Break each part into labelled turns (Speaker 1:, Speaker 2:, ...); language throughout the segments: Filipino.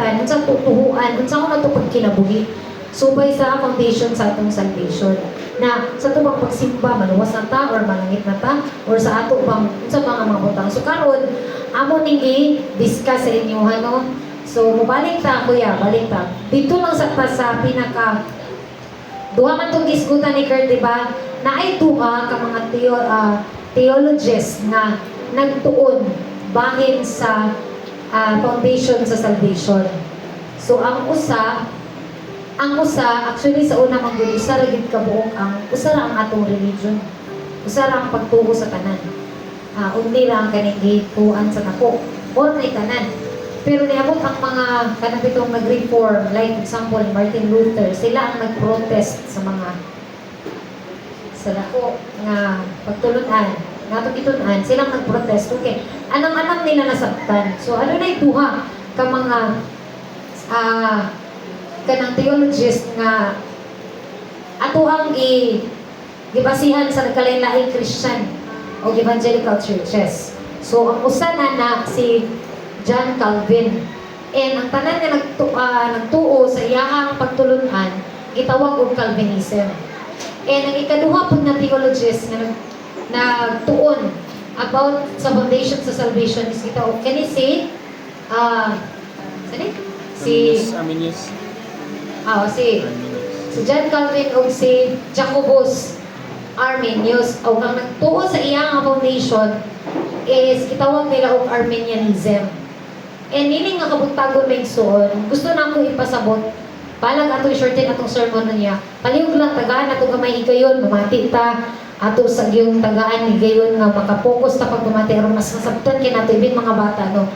Speaker 1: masabtan, unsang tutuhuan, unsang na ito pagkinabuhi. Subay sa foundation sa atong salvation. Na sa ito bang pagsimba, maluwas na ta, or malangit na ta, or sa ato bang, sa mga butang. So karon amo ning i-discuss sa inyo, no? So, mabalik ta, kuya, balik ta. Dito lang sa pinaka, duha man itong isgutan ni Kurt, diba? Na ay duha ka mga theologists na nagtuon bahin sa foundation sa salvation. So, ang usa, actually sa una mag-gulo, usa ragid kabuok usa ra ang atong religion. Usa ra ang pagtuo sa tanan. Undi lang kaning gituan sa nako. Or may tanan. Pero niabot ang mga kanapitong nag-reform, like example, Martin Luther, sila ang nag-protest sa dako nga pagtulunan, nga pagitunan, silang nag-protest. Okay, anong nila nasabtan? So, ano na ituha ka mga kanang theologists nga ato ang gibasihan sa nagkalain-laing Christian o evangelical churches. So, ang usa na si John Calvin. And ang tanan nga nagtuo sa iyahang pagtulunan, gitawag og Calvinism. And ang ikaduha po na theologists nga nagtuon about sa foundation sa salvation is gitawag kani si
Speaker 2: Arminius.
Speaker 1: Si John Calvin o si Jacobus Arminius. O ang nagtuo sa iyang foundation is gitawag nila og Arminianism. And nini nga kabutagon may igsoon, gusto na akong ipasabot, palag ato i-shorten atong sermon na niya, palihog lang tagaan ato gamay higayon, mamati ta, ato sa yung tagaan higayon nga makapokus ta pag mamati, aron mas masabtan kay nato ibig mga bata, no?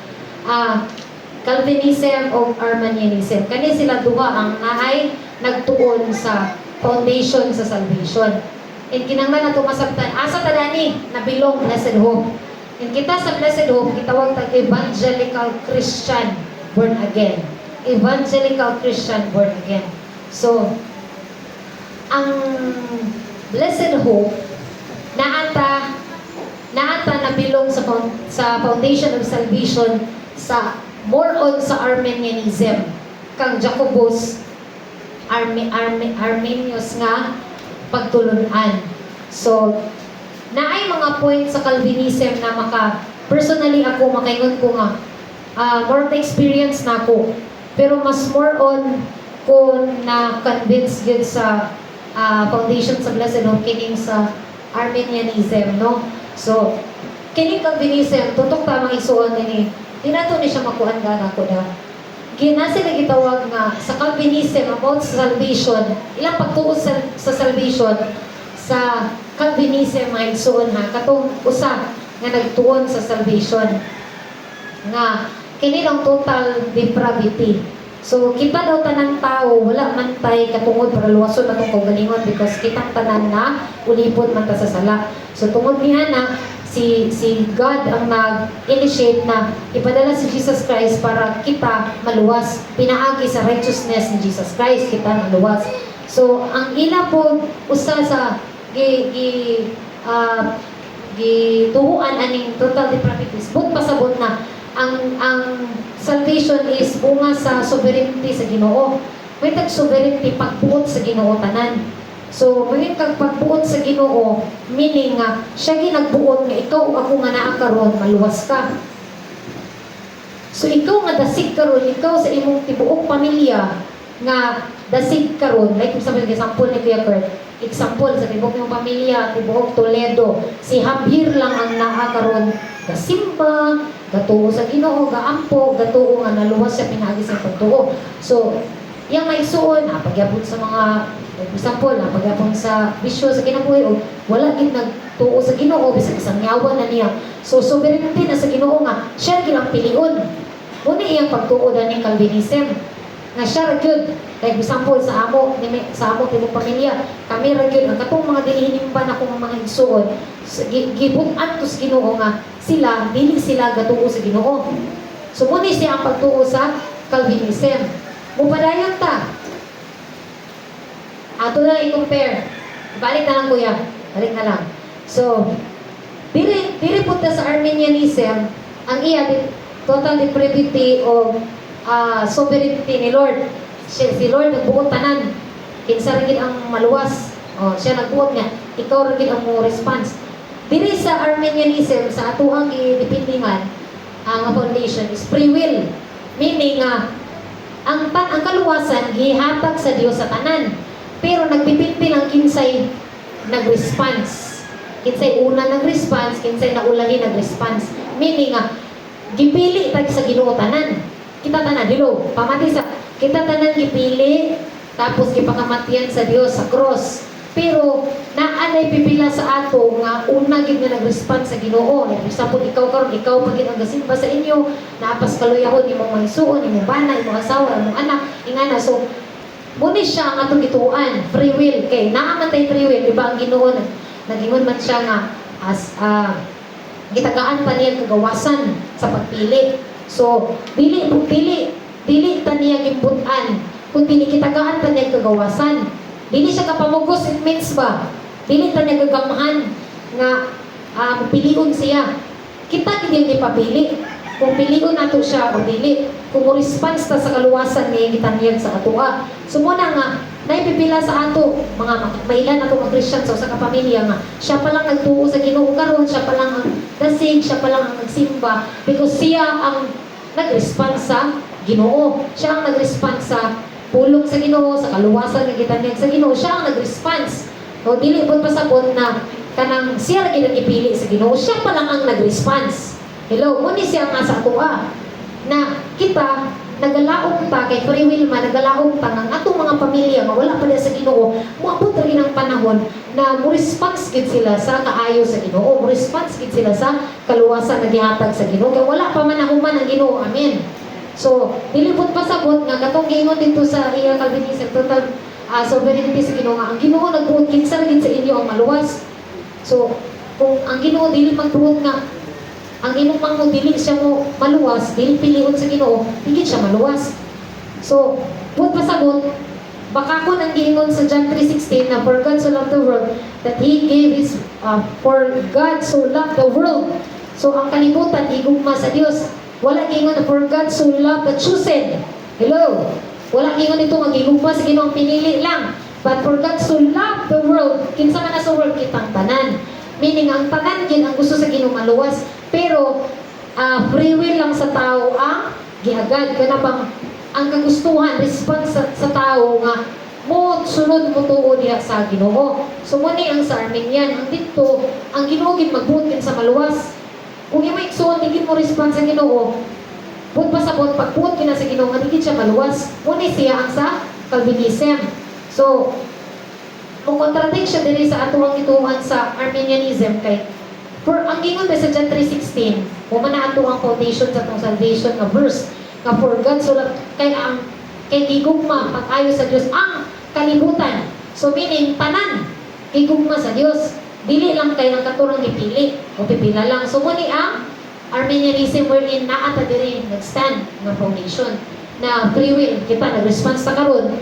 Speaker 1: Calvinism o Arminianism, kani sila duha ang naay nagtuon sa foundation sa salvation. And kinanglan nato masabtan, asa tadani, nabilong blessed hope. And kita sa Blessed Hope, kitawag tag Evangelical Christian Born Again. Evangelical Christian Born Again. So, ang Blessed Hope, naata na bilong sa Foundation of Salvation sa more on sa Arminianism. Kang Jacobus Arminius nga pagtulunan. So, naay mga point sa Calvinism na personally ako makaingon ko nga more experience na ako, pero mas more on ko na convince yun sa foundation sa Blessed Hope kining sa Arminianism, no? So kining Calvinism tutok tamang isuon ni dinato ni siya makuan gana ko na ginasa na gitawag nga sa Calvinism about salvation, ilang pagtuo sa salvation sa Calvinism ay suon ha, katong usa nga nagtuon sa salvation nga kini lang total depravity. So kita daw tanang tao wala man tay katungod para luwason atong kaugalingon because kitang tanan na ulipon man ta sa sala. So tungod niya na si God ang nag-initiate na ipadala si Jesus Christ para kita maluwas, pinaagi sa righteousness ni Jesus Christ kita maluwas. So ang ila po usa sa gituhuan aning total depravity. But pasabot na ang salvation is bunga sa sovereignty sa Ginoo. May tag-sovereignty pagbuot sa Ginoo tanan. So, may kag pagbuot sa Ginoo, meaning nga siya ginagbuot nga ikaw ako nga naa karon maluwas ka. So ikaw nga dasig karon, ikaw sa imong tibuok pamilya nga dasig karon, like sabi example ni Kuya Kurt, example sa tibuok ng pamilya, tibuok Toledo, si Javier lang ang naa karon gasimba, gatuo sa Ginoo, gaampo, gatuo nga naluwas sa pinaagi sa pagtuo. So, yang may suon, pagyapon sa mga example, pagyapon sa bisyo sa kinabuhi, o wala gid nagtuo sa Ginoo, bisag isang yawa na niya. So, sovereignty na sa Ginoo nga, siya gilang piliun. Muna iyang pagtuo na ni Calvinism. Nga siya ragyod, like example sa amo tibok pamilya, kami ragyod, ang katong mga dilihinimban akong mga igsuon, gibutan to sa Ginoo nga, dili sila gatuo sa Ginoo. So, muna siya ang pagtuo sa Calvinism. Mupadayon ta. Ato na i-compare. Balik na lang kuya. Balik na lang. So, diri punta sa Arminianism, ang iya total depravity o sovereignty ni Lord. Si Lord nagbuot tanan. Kinsa ra gid ang maluwas. Siya nagbuot nga, ikaw ra gid ang mo response. Diri sa Arminianism sa atuang gidependingan ang foundation is free will. Meaning ang kaluwasan gihatag sa Dios sa tanan. Pero nagpipindi lang kinsay nag-response. Kinsay una nag-response, kinsay naulahi nag-response. Meaning gipili tag sa Ginoo tanan. Kita tanan dilo, pamati sa kita tanan gipili tapos gipakamatian sa Dios sa cross. Pero naanay pipila sa ato nga una gid nga nag-respond sa Ginoo. For example, ikaw karon ikaw pagid ang gasimba sa inyo, naapas kaluyahon imong maigsuon, imong bana, imong asawa, imong anak, ingana. So muni siya ang atong gituan, free will. Kay naa man tay free will, di ba ang Ginoo nagingon man siya nga as gitagaan pa niya kagawasan sa pagpili. So dili ta niya gimbutan, kundi gitagaan pa niya kagawasan. Dili siya kapamugos, it means ba? Dili ta niya gagamahan nga piliun siya. Kita gid ipapili kung piliun nato siya o dili. Kung response ta sa kaluwasan niya gitanyag sa atua. So muna nga naipipila sa ato mga mailan ato mga Christian sa usa ka pamilya nga siya pa lang nagtuo sa Ginoo karon, siya pa lang ang dasig, siya pa lang ang nagsimba because siya ang nag-respond sa Ginoo. Siya ang nag-respond sa pulong sa Ginoo, sa kaluwasan nga gitanyag sa Ginoo, siya ang nag-response. O dili pud pasabot na kanang siya ra gid ang ipili sa Ginoo, siya pa lang ang nag-response. Hello, muni siya nga sa atoa na kita nagalaom ta kay free will man, nagalaom ta nga atong mga pamilya nga wala pa sa Ginoo, moabot ra gid ang panahon na mo response gid sila sa kaayo sa Ginoo, mo response gid sila sa kaluwasan nga gihatag sa Ginoo. Kay wala pa man nahuman ang Ginoo. Amen. So, dilipot pasabot nga katong giingon dito sa iya Calvinism, total sovereignty sa Ginoo nga ang Ginoo nagbuot kinsa ra gid sa inyo ang maluwas. So, kung ang Ginoo dili magbuot nga ang imong mo dili siya mo maluwas, dili pilion sa Ginoo, dili siya maluwas. So, buot pasabot baka ko nang giingon sa John 3:16 na for God so loved the world that He gave His for God so loved the world. So, ang kalibutan igugma sa Dios. Wala giingon na for God so loved the chosen. Hello? Wala giingon ito magigugma sa Ginoo ang pinili lang. But for God so loved the world, kinsa man na sa world kitang tanan. Meaning ang tanan gid ang gusto sa Ginoo maluwas, pero free will lang sa tao ang giagad kana bang ang kagustuhan response sa tao nga mo sunod mo tuo diha sa Ginoo. So muni ang sa Armenian, ang dito ang Ginoo gid magbuot sa maluwas. Kung yung iksuon, hindi mo response sa Ginoo, buot pasabot, pagbuot kina sa Ginoo, hindi siya maluwas. Muni siya ang sa Calvinism. So, kung contradict siya din sa atuang ituan sa Arminianism, kay for ang gingon sa John 3:16, kung man ato ang foundation sa itong salvation na verse, nga for God so loved, kay gigugma, pag-ayo sa Diyos, ang kalibutan. So, meaning, tanan, gigugma sa Diyos. Dili lang kay ang katurang ipili o pipila lang. So muni ang Arminianism wherein naata diri nag-stand nga foundation na free will kita nag-response ta karon.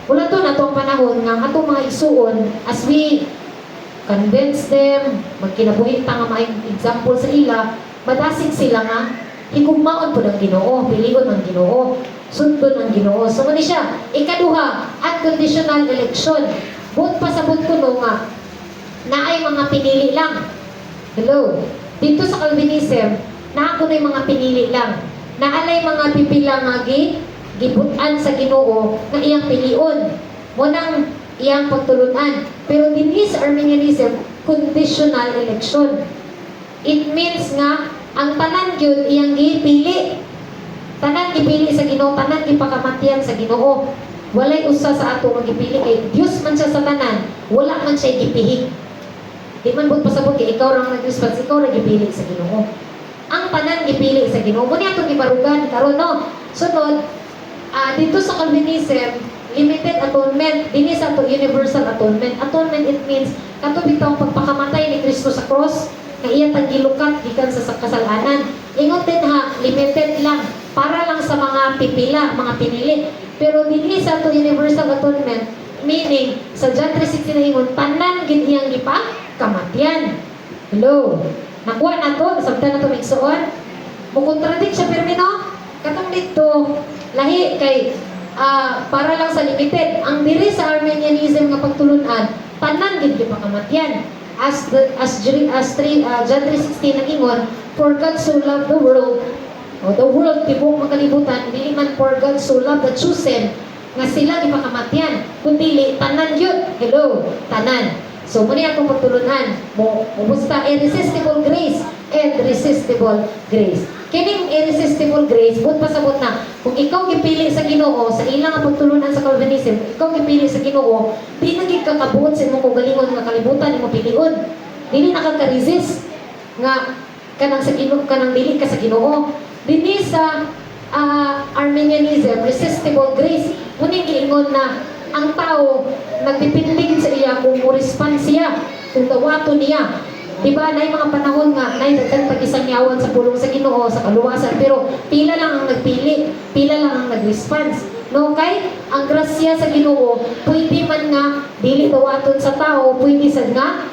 Speaker 1: Wala to na tong panahon nga atong mga igsuon as we convince them, magkinabuhi ta nga maayong example sa ila, madasig sila nga higugmaon pud ang Ginoo, pilion ang Ginoo, sundon ang Ginoo. So muni siya ikaduha, unconditional election. Buot pasabot ko no nga na ay mga pinili lang. Hello? Dito sa Calvinism, na ako na mga pinili lang. Na alay mga pipila nga gibutan sa Ginoo na iyang pilion. Munang iyang pagtulunan. Pero dinhi sa Arminianism, conditional election. It means nga, ang tanan yun iyang gipili. Tanan gipili sa Ginoo, tanan gipakamatian sa Ginoo. Walay usa sa ato nga gipili kay Dios man siya sa tanan, wala man siya gipihig. Di man buot pasabot kay ikaw ra nag-response, ikaw ra gipili sa Ginoo. Ang tanan gipili sa Ginoo. Muni atong gibarugan karon no. Sunod, dito sa Calvinism, limited atonement, dinhi sa ato universal atonement. Atonement it means kato bitaw pagpakamatay ni Kristo sa cross, nga iya tang gilukat gikan sa kasalanan. Ingon din ha, limited lang para lang sa mga pipila, mga pinili. Pero dinhi sa ato universal atonement, meaning sa John 3:16 na ingon, tanan gid iyang kamatian. Hello? Nakuha na to, sabta na to migsuon. Mukontradict siya pero no? katong dito lahi kay para lang sa limited. Ang diri sa Armenianism nga pagtulunan, tanan gid pakamatyan. John 3:16 nagingon, for God so loved the world, the world tibok makalibutan, dili man for God so loved the chosen, nga sila di pakamatyan, kundi tanan yun. Hello, tanan. So muni akong pagtulunan mo musta irresistible grace and resistible grace. Kining irresistible grace, but pasabot na kung ikaw gipili sa Ginoo sa ilang pagtulunan sa Calvinism, ikaw gipili sa Ginoo, di na gid kakabuot sa imong kagalingon nga kalibutan imong piliun. Dili na ka resist nga kanang sa Ginoo, kanang dili ka sa Ginoo. Dinhi sa Armenianism, resistible grace, muni giingon na ang tao nagdepende sa iya kung mo-respond siya, kung dawaton niya. Diba, na mga panahon nga, na dagdag pag-isangyawan sa pulong sa Ginoo, sa kaluwasan, pero pila lang ang nagpili, pila lang ang nag-response. No, kay ang grasya sa Ginoo, pwede man nga dili dawaton sa tao, pwede sad nga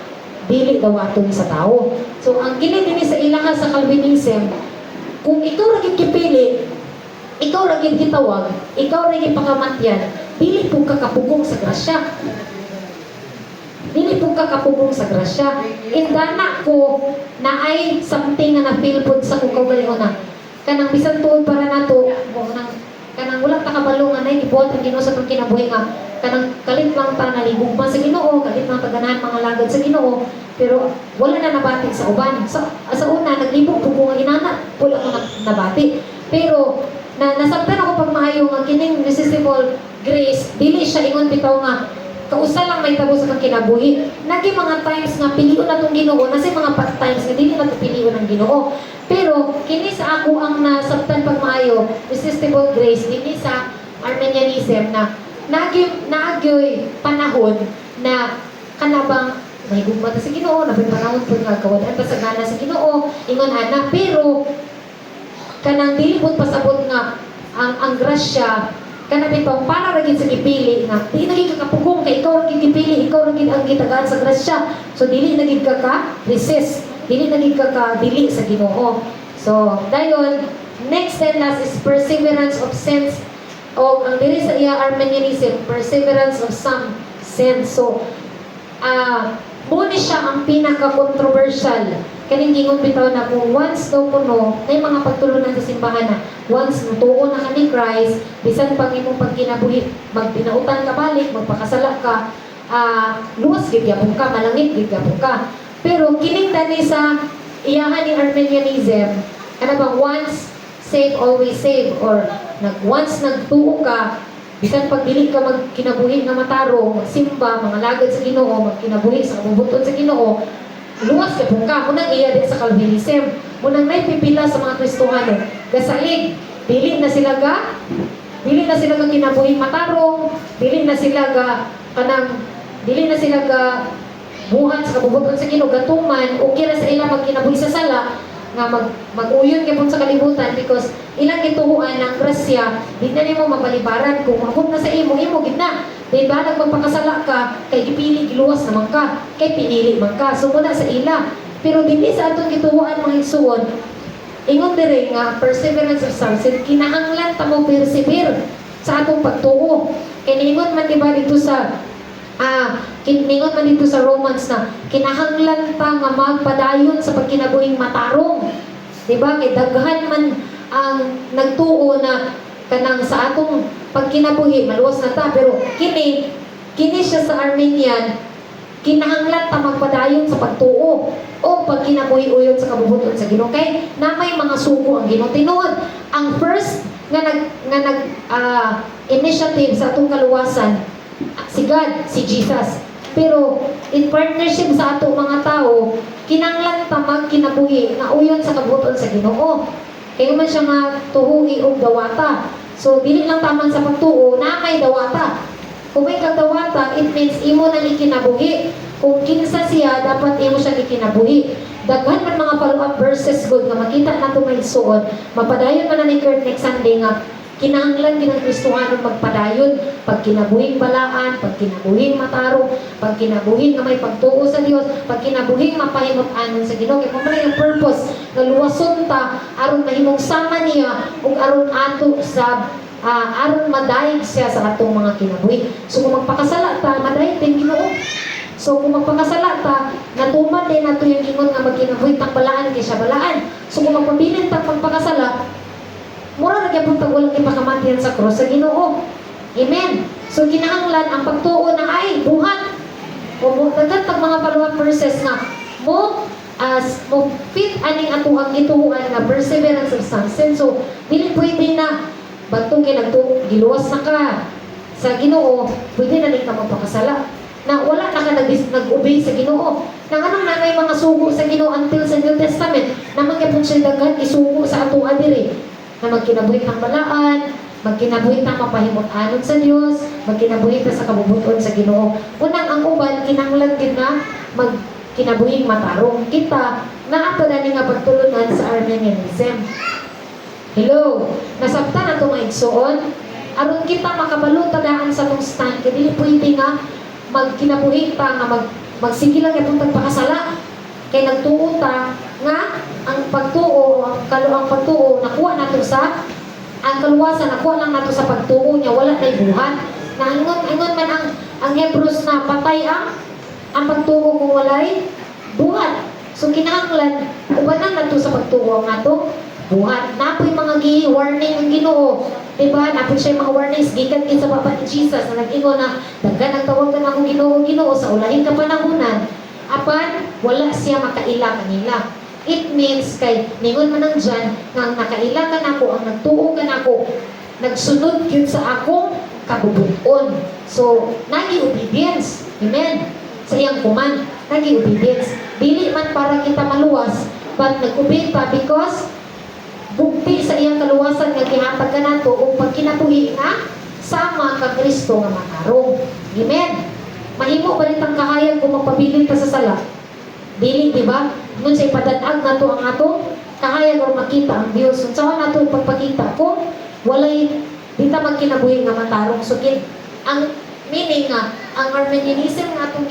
Speaker 1: dili dawaton sa tao. So, ang dinhi sa ilaha sa Calvinism, kung ikaw ra gid kipili, ikaw ra gid gitawag, ikaw ra gid pakamatyan, dili po kakapugong sa grasya. Dili po kakapugong sa grasya. Indana ko na ay something nga na-feel po sa kong kaugalingon na kanang bisan tuod para nato kanang wala ta kabalo nga nay gibuhat ang Ginoo sa tong kinabuhi nga kanang kalit lang ta naligugma sa Ginoo, kalit lang ta ganahan mga lagad sa Ginoo, pero wala na nabati sa uban. Sa una naglibog po ko nga inana, wala ko nabati. Pero nasabtan ako pag maayo nga kining resistible grace, dili siya ingon bitaw nga kausa lang may tabo sa kang kinabuhi. Nagi mga times nga pilion na tong Ginoo, nasi mga times nga dili na to pilion ng Ginoo. Pero kini sa ako ang nasabtan pag maayo, resistible grace dinhi sa Armenianism na naagyoy panahon na kanabang may gugma ta sa Ginoo, nabay panahon pud nga kawadan pa sa gana sa Ginoo, ingon ana, pero kanang dili pud pasabot nga ang grasya kana bitaw para ra gid sa gipili nga di na gid kakapugong kay ikaw ra gid gipili, ikaw ra gid ang gitagaan sa grasya, so dili na gid ka resist, dili na gid ka dili sa Ginoo. So dayon next and last is perseverance of sins, o ang diri sa iya Armenianism, perseverance of some sins. So muna siya ang pinaka-controversial. Kaning gingon bitaw na kung once daw kuno, may mga pagtulunan sa simbahan na once natuo na ka ni Christ, bisan pag imong pagkinabuhi, magpinautan ka balik, magpakasala ka, luwas gid gyapon ka, malangit gid gyapon ka. Pero kining dani sa iyahan ni Armenianism, ano bang once save, always save, or once nagtuo ka, bisan pag dili ka magkinabuhi nga matarong, magsimba, mga lagad sa Ginoo, magkinabuhi sa kabubuton sa Ginoo, luwas ka po ka. Munang iya din sa Calvinism, munang naipipila sa mga Kristohano, gasalig, dili na sila ga kinabuhi matarong, dili na sila ga buhat sa kabubuton sa Ginoo, gatuman, o kira sa ila magkinabuhi sa sala, nga mag-uyon kay sa kalibutan, because ilang gituhuan ng grasya, di na nimo mabalibaran kung abot na sa imo gid na. Di ba nagpagpakasala ka, kay gipili giluwas naman ka, kay pinili man ka, so muna sa ila. Pero dili sa atong gituhuan mga igsuon, ingon dire nga perseverance of some sin, kinahanglan ta mo persevere sa atong pagtuo. Kay ningon man diba dito sa ningon man dito sa Romans na kinahanglan ta nga magpadayon sa pagkinabuhing matarong. Diba? Kay daghan man ang nagtuo na kanang sa atong pagkinabuhi, maluwas na ta, pero kini siya sa Armenian, kinahanglan ta magpadayon sa pagtuo o pagkinabuhi-uyon sa kabubuton sa Ginoo. Kay na may mga sugo ang Ginoo tinuod. Ang first nga initiative sa atong kaluwasan, si God, si Jesus. Pero in partnership sa ato mga tao, kinahanglan ta magkinabuhi nga uyon sa kabubuton sa Ginoo. Kaya man siya nga tuhugi og dawata. So dili lang taman sa pagtuo na may dawata. Kung may kagdawata, it means imo nang ikinabuhi. Kung kinsa siya, dapat imo siya ikinabuhi. Daghan man mga follow-up verses good nga makita nato may suod. Mapadayon man na ni Kurt next Sunday nga Kinahanglan din ang Kristohanon magpadayon pag kinabuhing balaan, pag kinabuhing matarong, pag kinabuhing na may pagtuo sa Dios, pag kinabuhing mapahimot-anon sa Ginoo. Kaya mo yung purpose nga luwason ta aron mahimong sama niya ug aron ato sa aron madayeg siya sa atong mga kinabuhi. So kung magpakasala ta, madayeg din Ginoo. So kung magpakasala ta, natuman din nato yung ingon nga magkinabuhi tang balaan kay siya balaan. So kung magpabilin tang pagpakasala, mura na gyapon tag walang ipakamatian sa cross sa Ginoo. Amen. So kinahanglan ang pagtuo na ay buhat. O mo dagat tag mga paluang verses nga mo as mo fit aning atuhang gituhuan nga perseverance of substance. So dili pwede na batong kay giluwas na ka sa Ginoo, pwede na din ka magpakasala. Na wala na ka nag-obey sa Ginoo. Nang anong na may mga sugo sa Ginoo until sa New Testament, na magyapon siya daghan isugo sa atuha diri. Na magkinabuhi ang balaan, magkinabuhi ang mapahimot-anon sa Dios, magkinabuhi ta sa kabubuton sa Ginoo. Unang ang uban kinahanglan gid na magkinabuhing matarong kita na ato na ni nga pagtulunan sa Arminianism. Hello, nasabtan na itong igsuon. Aron kita makabalutadaan sa itong stand, kaya dili pwede nga magkinabuhi ta nga magsige lang itong pagpakasala. Kaya nagtuo ta nga ang pagtuo, ang pagtuo, nakuha nato sa ang kaluwasan, nakuha lang nato sa pagtuo niya, wala na buhat. Na ingon man ang Hebrews na patay ang pagtuo kung walay buhat. So kinahanglan, ubanan nato sa pagtuo ang ato buhat. Napoy mga warning ang Ginoo. Diba? Napoy siya mga warnings gikan din sa Papa ni Jesus na nag-ingon na daghan ang tawagan ako Ginoo sa ulahin ka panahunan. Apan wala siya makaila kanila. It means kay ningon man ang Diyan nga ang nakaila ka nako, ang nagtuo ka nako, nagsunod yun sa akong kabubuton. So nagi obedience. Amen. Sa iyang command, nagi obedience. Dili man para kita maluwas, but nag-obey pa because bugti sa iyang kaluwasan nga gihatag ka nato ug pagkinabuhi nga sama ka Kristo nga matarong. Amen. Mahimo ba rin ang kahayag kung magpabilin ta sa sala? Dili, di ba? Ngun sa ipadanag nato ang ato kahayag o makita ang Dios. Unsa man nato pagpakita kung walay dita magkinabuhi nga matarong. So ang meaning nga ang Arminianism nga atong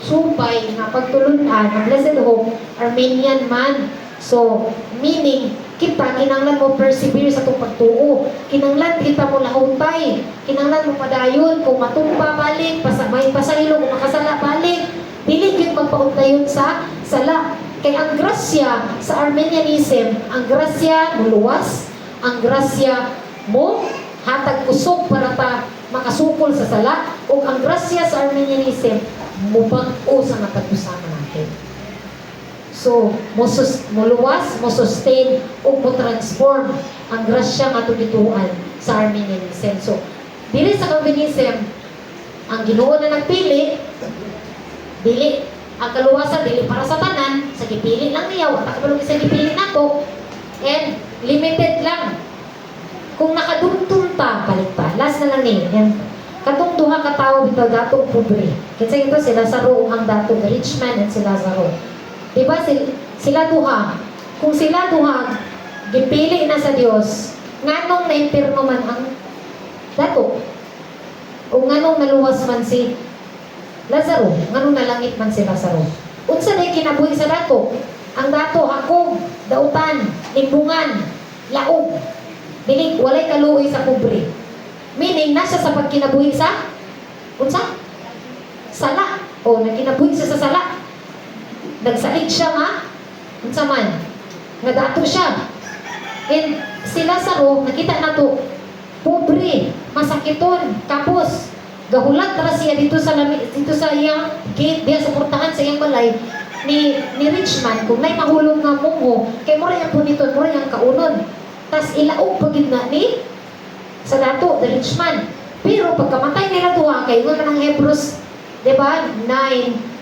Speaker 1: subay nga pagtulunan ang Blessed Hope Armenian man. So, meaning, kita, kinanglan mo persevere sa itong pagtuo. Kinanglan kita mo lahutay. Kinanglan mo padayon. Kung matumpa balik, may pasaylo, kung makasala balik. Dili yun magpauntayon sa sala. Kaya ang grasya sa Armenianism, ang grasya mo luwas, ang grasya mo hatag kusog para ta makasukol sa sala, o ang grasya sa Armenianism, mo bag-o sa matag-usama natin. So, mo luwas, mo sustain, o mo transform ang grasya nga tugituan sa Arminianism. So, dili sa Calvinism, ang Ginoo na nagpili, dili, ang kaluwasan, dili para sa tanan, sa gipili lang niya, wala ka balong isa gipili nato, and limited lang. Kung nakadumtum ta, balik pa. Last na lang niya. Yan. Katong duha ka tao bitaw datong pobre. Kinsa ito si Lazaro ang datong rich man and si Lazaro. Diba sila duha? Kung sila duha gipili na sa Dios, nganong naimpirno man ang dato? O nganong naluwas man si Lazaro? Nganong nalangit man si Lazaro? Unsa na kinabuhi sa dato? Ang dato hakog, dautan, limbungan, laog. Dili walay kaluoy sa pobre. Meaning nasa sa pagkinabuhi sa unsa? Sala. O nagkinabuhi siya sa sala. Nagsalig siya nga unsa man nga dato siya. And si Lazaro nakita nato pobre, masakiton, kapos. Gahulat ra siya dito sa iyang gate, diya sa portahan sa iyang balay ni rich man kung nay mahulog nga mungho kay mura yang puniton, mura yang kaunon. Tas ilaog pagid na ni sa dato, the rich man. Pero pagkamatay nila duha kay ingon man ang Hebrews, di ba? 9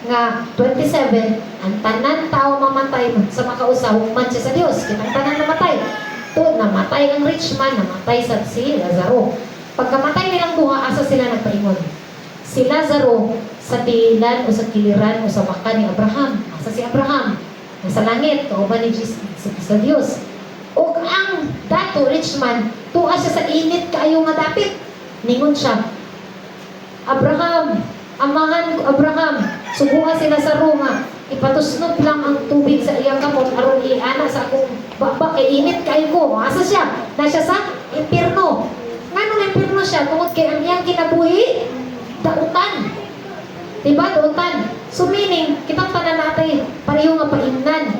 Speaker 1: nga 27, ang tanan tao mamatay sa makausa human siya sa Dios. Kitang tanan namatay. To namatay ang rich man, namatay sa si Lazaro. Pagkamatay nilang duha, asa sila nagpaingon? Si Lazaro sa tilan o sa kiliran o sa baka ni Abraham. Asa si Abraham? Nasa langit, kauban ni Jesus, sa Dios. O ang dato, rich man, tuwa siya sa init kaayo nga dapit. Ningon siya, Abraham, amahan ko Abraham, subuha sila sa Roma, ipatusnot lang ang tubig sa iyang kamot, aron iana sa akong baba, kay init kayo ko. Asa siya? Nasya sa impyerno. Nga nung impyerno siya, tungod kay ang iyang kinabuhi, dautan. Diba, dautan? So meaning, kitang tanan natin, pareho nga paingnan,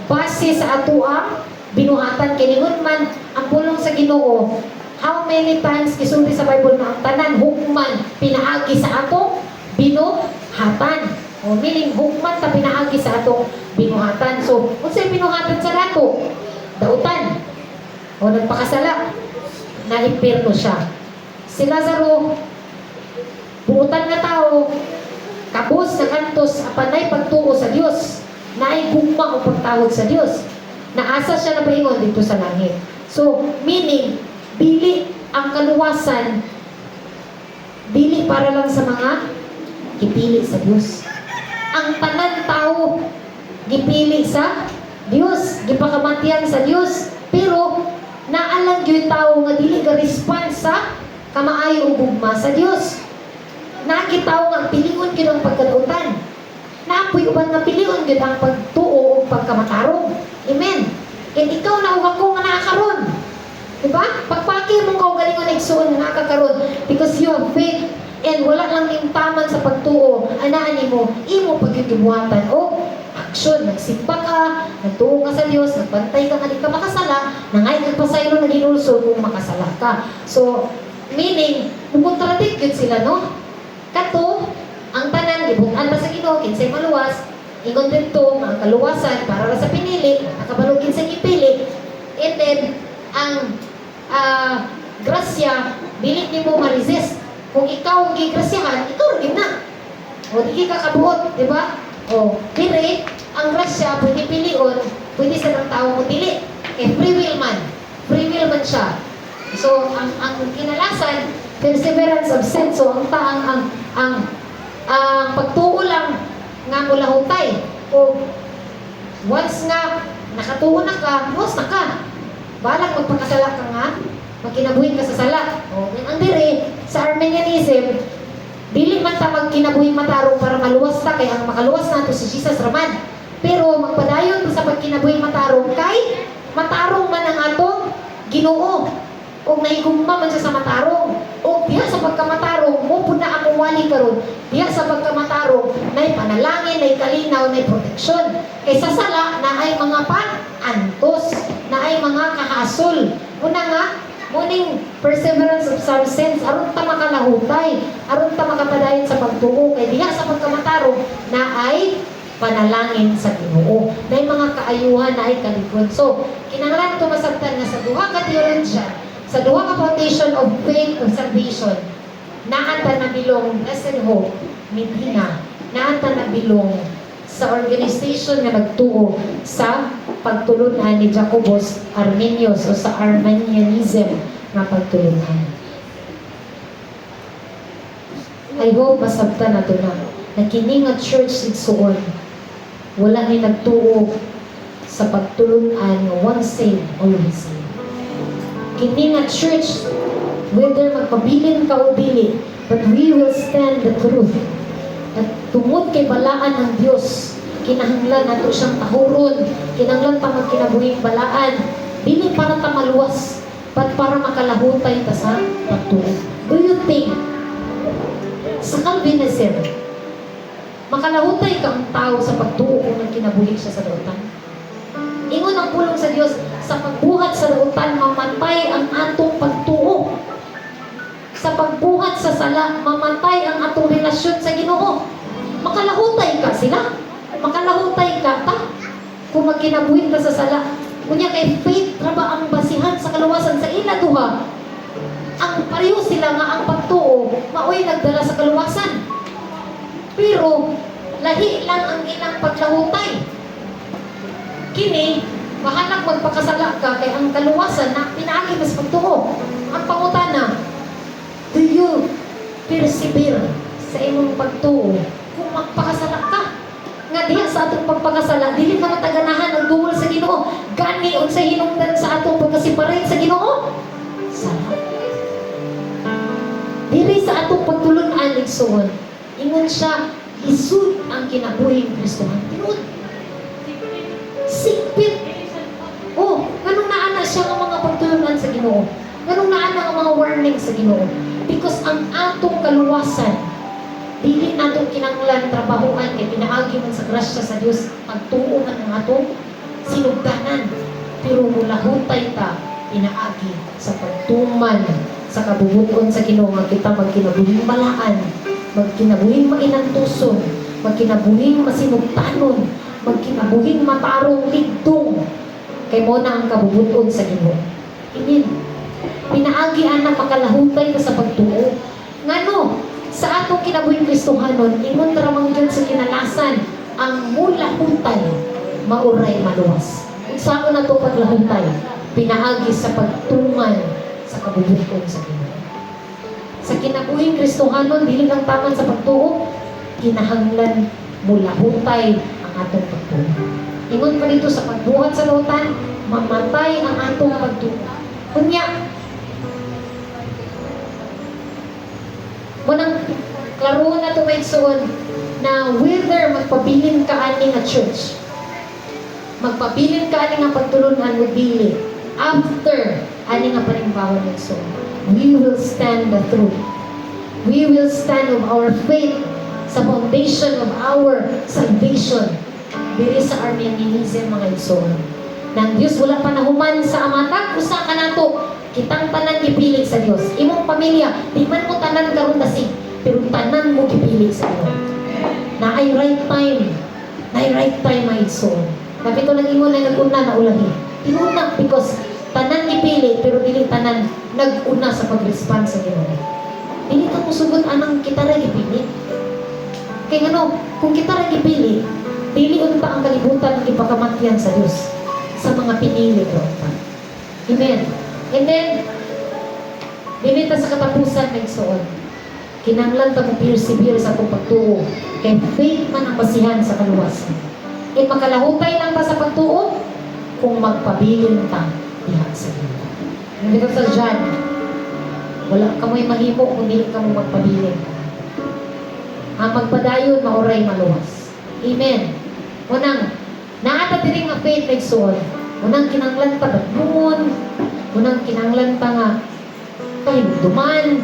Speaker 1: base sa ato ang binuhatan. Kiningon man, ang pulong sa Ginoo, how many times gisulti sa Bible na ang tanan hukman pinaagi sa ato binuhatan. O meaning hukman ta pinaagi sa ato binuhatan. So, unsay binuhatan sa dato? Dautan. O nagpakasala na impyerno siya. Si Lazaro, buutan nga tao, kabos na kantos apanay pagtuo sa Dios, naay gugma o pagtawag sa Dios. Naasa siya na paingon dito sa langit. So, meaning, dili ang kaluwasan, dili para lang sa mga gipili sa Dios. Ang tanan tao, gipili sa Dios, gipakamatyan sa Dios, pero naalang yung tao nga dili ka response sa kamaayo o gugma sa Dios. Nakitaw nga piliun gyud ang pagkatutan. Naapoy uban nga piliun gyud ang pagtuo o pagkamatarong. Amen. And ikaw na ug ako nga nakakaron. Diba? Pagpaki mong kaugalingon igsoon nga nakakaron because you have faith and wala lang yung taman sa pagtuo, anaan mo, imo pagkikibuhatan o aksyon. Nagsimba ka, nagtuo ka sa Diyos, nagbantay ka nga di ka makasala, nangay nagpasaylo na ginulso kung makasala ka. So, meaning, mukontradict yun sila, no? Kato, ang tanan, ibutan ba sa Ginoo, kinsay maluwas, ingon dito, ang kaluwasan, para sa pinili, nakabalog kinsay ipili, and then, ang grasya, bilit ni mo ma-resist. Kung ikaw ang gigrasyahan, ikaw rin na. O, di ka kabuot, di ba? O, dire, ang grasya, pwede pilion, pwede sa ng tao mo dili. Eh, free will man. Free will man siya. So, ang kinalasan, perseverance of sense. So, ang pagtuo lang nga mula hutay. O, once nga nakatuo na ka, once na ka. Balag magpakasala ka nga, magkinabuhin ka sa sala. O, ang dire, sa Armenianism, dili man ta magkinabuhin matarong para maluwas ta, kaya ang makaluwas nato si Jesus Raman. Pero magpadayon sa pagkinabuhin matarong kay matarong man ang atong Ginoo. O nahigugma man siya sa matarong. O diha sa pagkamatarong, mo pud na ang wali karon. Diha sa pagkamatarong, nay panalangin, nay kalinaw, nay proteksyon. Kay sa sala na ay mga antos, na ay mga kahasol. Una nga, muning perseverance of some sense, aron ta makalahutay, aron ta makapadayon sa pagtuo, kay diha sa pagkamatarong na ay panalangin sa Ginoo. Na mga kaayuhan na ay kalikod. So, kinahanglan ito masabtan nga sa duha ka teologiya, sa duha ka foundation of faith of salvation, naanta na bilong Blessed Hope, Medina, naanta na bilong sa organization nga nagtuo sa pagtulunan ni Jacobus Arminius o sa Arminianism na pagtulunan. I hope masabtan na ito na kini nga church igsuon, wala ni nagtuo sa pagtulunan nga once saved, always saved. Kini nga church, whether magpabilin ka o dili, but we will stand the truth. At tungod kay balaan ng Diyos, kinahanglan nato siyang tahuron, kinahanglan pa magkinabuhing balaan, dili para ta maluwas, but para makalahutay ta sa pagtuo. Do you think, sa Calvinism, makalahutay kang tao sa pagtuo kung nagkinabuhi siya sa dautan? Ingon ang pulong sa Diyos, sa pagbuhat sa dautan, mamatay ang atong pagtuo. Sa pagbuhat sa sala, mamatay ang atong relasyon sa Ginoo. Makalahutay ka sila. Makalahutay ka ta. Kung magkinabuhin ka sa sala. Kunya kay faith, raba ang basihan sa kaluwasan sa ila duha. Ang pareho sila nga ang pagtuo, maoy nagdala sa kaluwasan. Pero, lahi lang ang ilang paglahutay. Kini, mahanap magpakasala ka kay ang kaluwasan na pinaagi mas pagtuo. Ang pangutana, do you persevere sa imong pagtuo kung magpakasala ka? Nga diha sa atong pagpakasala, dili ka mataganahan ang duwal sa Ginoo. Gani unsay hinungdan sa sa atong pagkasiparate sa Ginoo? Sarap. Diri sa atong pagtulunan igsoon, ingon siya, isud ang kinabuhing Kristohan. Tinud. Sigpit. Oh, ganun naana siya ang mga pagtulunan sa Ginoo. Ganun naana ang mga warning sa Ginoo. Because ang atong kaluwasan, dili natong kinanglan trabahuan kay pinaagi man sa grasya sa Dios pagtuo man ang atong sinugdanan. Pero mula hutay ta pinaagi sa pagtuman sa kabubuton sa Ginoo nga kita magkinabuhing malaan, magkinabuhing mainantuson, magkinabuhing masinugtanon, magkinabuhing matarong ligdong. Kay mo na ang kabubuton sa Ginoo. Amen. Pinaagi ana makalahutay ka sa pagtuo. Ngano? Sa atong kinabuhing Kristohanon, ingon ra man gyud sa kinalasan ang mula hutay mauray maluwas. Ug saan na to paglahutay? Pinaagi sa pagtuman sa kabubuton sa Ginoo. Sa kinabuhing Kristohanon, dili lang taman sa pagtuo, kinahanglan mula hutay ang atong pagtuo. Ingon pa dito sa pagbuhat sa lautan, mamatay ang atong pagtuo. Kunya, munang klaro na ito may igsoon na whether magpabilin ka ani nga church, magpabilin ka ani nga pagtulunan mo dili, after ani nga panimbawan ng igsoon, we will stand the truth. We will stand of our faith sa foundation of our salvation. Diri sa Arminianism mga igsoon. Nang Diyos wala pa nahuman sa amatag, usa ka nato. Kitang tanan gipilig sa Dios. Imong pamilya, di man mo tanan karon dasig, pero tanan mo gipilig sa Dios. Na ay right time. Na ay right time my soul. Kapito nang ingon na nag-una na ulahi. Inuna because tanan gipili pero dili tanan nag-una sa pag-respond sa Ginoo. Dili ka musugod anang kita ra gipili. Kay ngano, kung kita ra gipili, dili unta ang kalibutan ng ipakamatyan sa Dios sa mga pinili ko. Amen. And then, dinita sa katapusan ng igsoon, kinanglan ta mo persevere sa atong pagtuo, kay faith man ang basihan sa kaluwasan. E makalahutay lang ta sa pagtuo kung magpabilin ta diha sa Ginoo. Dito sa John, wala ka mo'y mahimo kung dili ka mo magpabilin. Ang magpadayon mauray maluwas. Amen. Unang, naata diri nga faith ng igsoon, unang kinanglan ta badlungon, unang kinanglan ta nga kahinduman,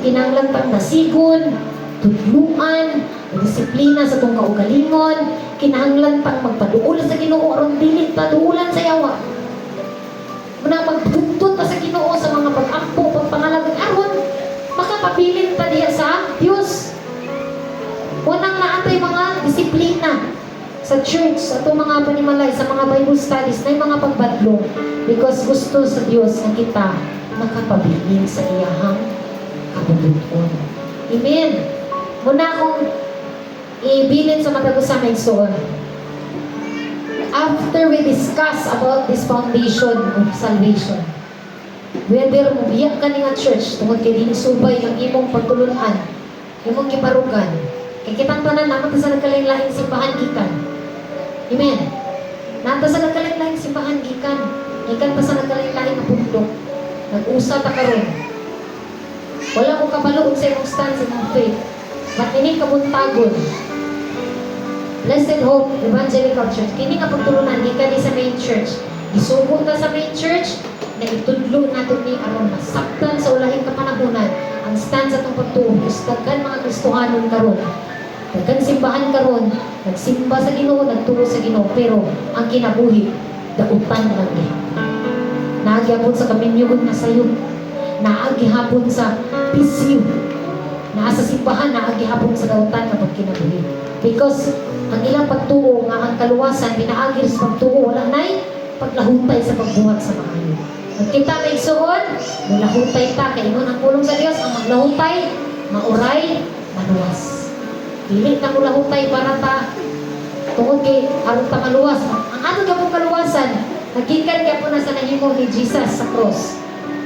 Speaker 1: kinanglan ta nasigon, tudluan, disiplina sa tong kaugalingon, kinahanglan ta magpaduol sa Ginoo aron dili ta duulan sa yawa. Unang magtugtod ta sa Ginoo sa mga pag-ampo, pagpangalagad aron makapabilin ta diha sa Dios. Unang naatay mga disiplina sa church, sa itong mga panimalay, sa mga Bible studies, na yung mga pagbadlong. Because gusto sa Diyos na kita makapabilin sa iyahang kabubuton. Amen. Muna akong ibilin sa matagusan na igsoon. After we discuss about this foundation of salvation, whether mubiyak ka nga church, tungkol kay dinisubay ng imong pagtulunan, imong kiparugan, kay kitang tanan naman sa nagkalain-laing simbahan gikan. Amen. Nata sa nagkalain-laing simbahan gikan pa sa nagkalain-laing na pundok. Nag-usa ta karon. Wala ko kabalo sa imong stand sa imong faith. But ini kabuntagon. Blessed Hope Evangelical Church. Kini nga pagtulunan gikan sa main church. Isugo ta sa main church na itudlo nato ni aron masaktan sa ulahing kapanahunan ang stand sa itong pagtuo. Daghan mga Kristohanon karon. Daghan simbahan karon, nagsimba sa Ginoo, nagtuo sa Ginoo, pero ang kinabuhi dautan lang ni. Naagihapon sa kaminyon na sayo, naagihapon sa pisyo, naa sa simbahan, naagihapon sa dautan na pagkinabuhi. Because ang ilang pagtuo nga ang kaluwasan, pinaagi sa pagtuo, wala na'y paglahutay sa pagbuhat sa maayo. At kita may igsoon, mulahutay ta, kay ingon ang pulong sa Dios, ang maglahutay, mauray, maluwas. Dili na mulahutay para ta tungod kay aron ta maluwas. Ang ato gyapon kaluwasan, nagikan gyapon na sa nahimo ni Jesus sa cross.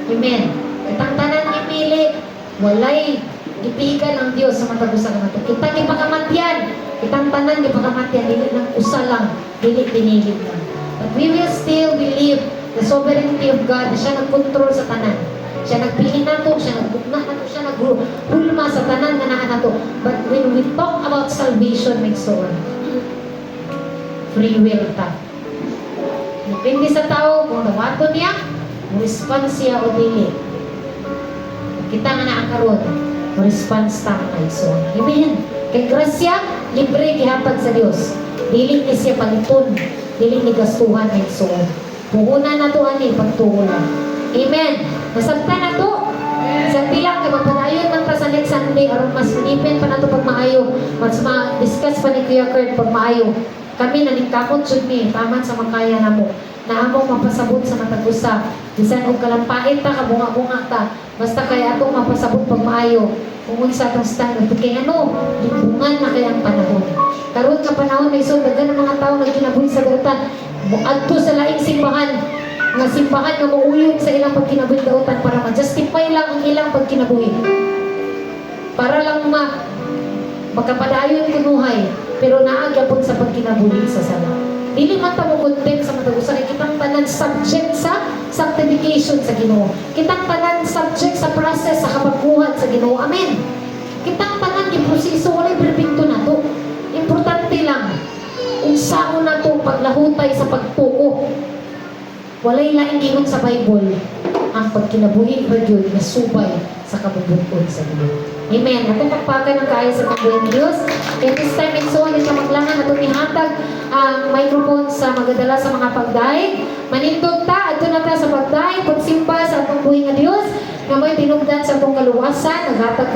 Speaker 1: Amen. Kitang tanan ipili, walay gipigan ang Dios sa matagusan nato. Kita gipakamatyan, kitang tanan gipakamatyan, dili lang usa lang, dili pinili lang. But we will still believe The sovereignty of God, na siya nagkontrol sa tanan. Siya nagpili na to, siya nagbukna na to, siya naghulma sa tanan nga naa na to. But when we talk about salvation, may soul, free will ta. Depende sa tao kung nawato niya, response siya o dili. Kita nga naakaroon, response ta kay soul. Amen. Kay grasya, libre gihatag sa Dios. Dili ni siya paliton, dili ni gastuhan kay soul. Puhunan na to ani pagtuulan. Amen. Nasabta na to. Sa bilang kay magpadayon man pa sa next Sunday aron mas manipin pa nato pag maayo. Mas ma-discuss pa ni Kuya Kurt pag maayo. Kami naningkamot jud mi taman sa makaya namo. Na among mapasabot sa matag usa. Bisan og kalampait ta kabunga-bunga ta. Basta kay atong mapasabot pag maayo. Kung unsa atong stand kay ano, libungan na kay ang panahon. Karon nga panahon may so daghan ng mga tawo nga kinabuhi sa gatutan. Adto sa laing simbahan nga simbahan nga mauyog sa ilang pagkinabuhi-dautan para ma-justify lang ang ilang pagkinabuhi. Para lang makapadayon kunuhay pero naagyapon sa pagkinabuhi sa sala. Dili man ta mo content sa matag usa kay kitang tanan subject sa sanctification sa Ginoo. Kitang tanan subject sa process sa kapagbuhat sa Ginoo. Amen. Kitang tanan giproseso walay perfecto nato. Importante lang unsaon nato paglahutay sa pagtuo. Walay laing gingon sa Bible ang pagkinabuhi ra gyud nga subay sa kabubutod sa Ginoo. Amen. Atong pagpakan ng kaayo sa kabuhi ng Dios. At this time and so on, yung kamaglangan atong ihatag ang microphone sa magadala sa mga pagdaig. Manindog ta, ato na ta sa pagdaig, pagsimba sa atong buhi nga Dios, nga may tinugdan sa atong kaluwasan, naghatag